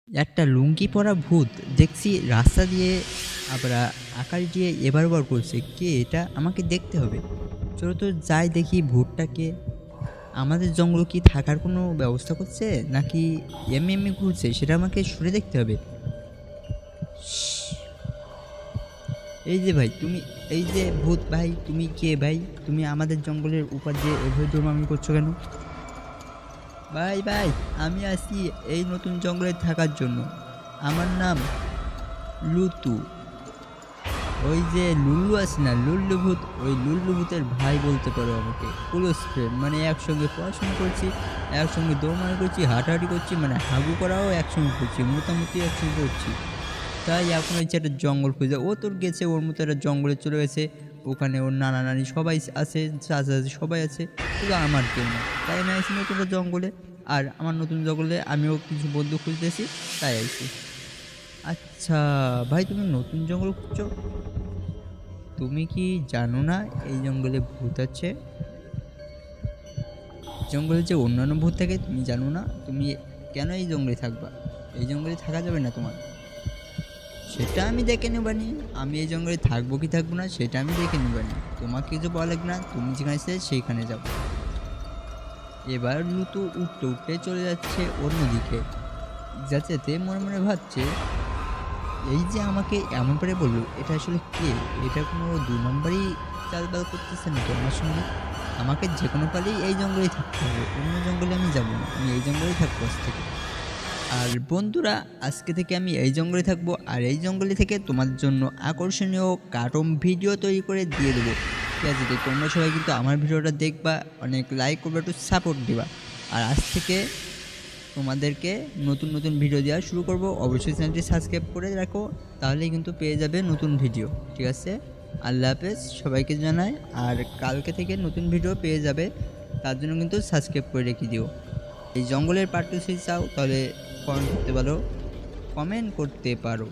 একটা লুঙ্গি পরা ভূত দেখছি রাস্তা দিয়ে, আবার আকাশ দিয়ে এবার করছে। কে এটা? আমাকে দেখতে হবে। চলো তো যাই দেখি ভূতটাকে। আমাদের জঙ্গল কি থাকার কোনো ব্যবস্থা করছে নাকি এমনি এমনি ঘুরছে সেটা আমাকে শুনে দেখতে হবে। এই যে ভাই তুমি, এই যে ভূত ভাই, তুমি কে ভাই? তুমি আমাদের জঙ্গলের উপর দিয়ে এভাবে দৌড়ামি করছো কেন? ভাই ভাই, আমি আছি এই নতুন জঙ্গলে থাকার জন্য। আমার নাম লুতু। ওই যে লুল্লু আছে না, লুল্লু ভূত, ওই লুল্লু ভূতের ভাই বলতে পারো আমাকে। ক্লোজ ফ্রেন্ড, মানে একসঙ্গে পড়াশোনা করছি, একসঙ্গে দৌড়মারি করছি, হাঁটাহাঁটি করছি, মানে হাগু করাও একসঙ্গে করছি, মোটামুটি একসঙ্গে করছি। তাই এখন হচ্ছে একটা জঙ্গল খুঁজে, ও তোর গেছে ওর মতো একটা জঙ্গলে চলে গেছে। ওখানে ওর নানা নানি সবাই আছে, চাচা চাচি সবাই আছে, শুধু আমার কেউ না। তাই আমি আইসি নতুন একটা জঙ্গলে। আর আমার নতুন জঙ্গলে আমিও কিছু বন্ধু খুঁজতেছি, তাই আইসি। আচ্ছা ভাই, তুমি নতুন জঙ্গল খুঁজছো? তুমি কি জানো না এই জঙ্গলে ভূত আছে? জঙ্গলে যে অন্যান্য ভূত থাকে তুমি জানো না? তুমি কেন এই জঙ্গলে থাকবা? এই জঙ্গলে থাকা যাবে না তোমার। সেটা আমি দেখে নেবানি। আমি এই জঙ্গলে থাকবো কি থাকবো না সেটা আমি দেখে নেবানি। তোমাকে কিছু বলা লাগবে না, তুমি যেখানে চাই সেইখানে যাও। এবার লুতু উঠতে উঠতে চলে যাচ্ছে অন্যদিকে। যাতে মনে মনে ভাবছে, এই যে আমাকে এমন করে বললো, এটা আসলে কে? এটা কোনো ২ নম্বরই চালবাল করতেছে নাকি আমার সঙ্গে? আমাকে যে কোনো পালেই এই জঙ্গলেই থাকতে হবে, অন্য জঙ্গলে আমি যাব না, আমি এই জঙ্গলেই থাকবো আজ থেকে। আর বন্ধুরা, আজকে থেকে আমি এই জঙ্গলে থাকবো, আর এই জঙ্গলে থেকে তোমাদের জন্য আকর্ষণীয় কার্টুন ভিডিও তৈরি করে দিয়ে দেবো। ঠিক আছে, তো তোমরা সবাই কিন্তু আমার ভিডিওটা দেখবা, অনেক লাইক করবে, একটু সাপোর্ট দিবা। আর আজ থেকে তোমাদেরকে নতুন নতুন ভিডিও দেওয়া শুরু করব। অবশ্যই চ্যানেলটি সাবস্ক্রাইব করে রাখো, তাহলেই কিন্তু পেয়ে যাবে নতুন ভিডিও। ঠিক আছে, আল্লাহ হাফেজ সবাইকে জানাই। আর কালকে থেকে নতুন ভিডিও পেয়ে যাবে, তার জন্য কিন্তু সাবস্ক্রাইব করে রেখে দিও। এই জঙ্গলের পার্ট 2 চাও তাহলে কমেন্ট করতে পারো।